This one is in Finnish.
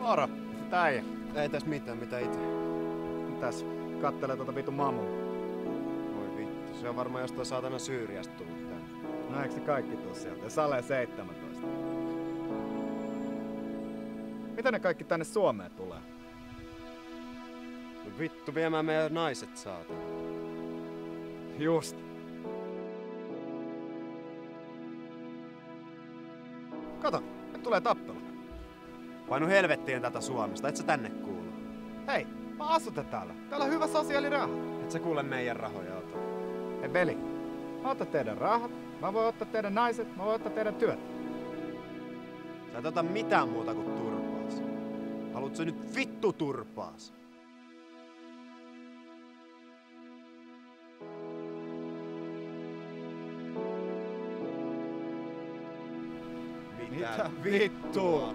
Moro! Mitä äijä? Ei tässä mitään, mitä itse. Mitäs? Kattelee tuota vitu mamua. Voi vittu, se on varmaan jostain saatana Syyriasta tullut tänne. No eikö ne kaikki tuu sieltä? Ja Sale 17. Miten ne kaikki tänne Suomeen tulee? No vittu, viemään meidän naiset saatana. Just. Kato, nyt tulee tappelu. Painu helvettiin tätä Suomesta, et sä tänne kuulu. Hei, mä asutte täällä. Täällä on hyvä sosiaaliraha. Et sä kuule meidän rahoja ota. Hei veli, mä otan teidän rahat, mä voin ottaa teidän naiset, mä voin ottaa teidän työt. Sä et ota mitään muuta kuin turpaas. Haluut sä nyt vittu turpaas? Mitä vittua?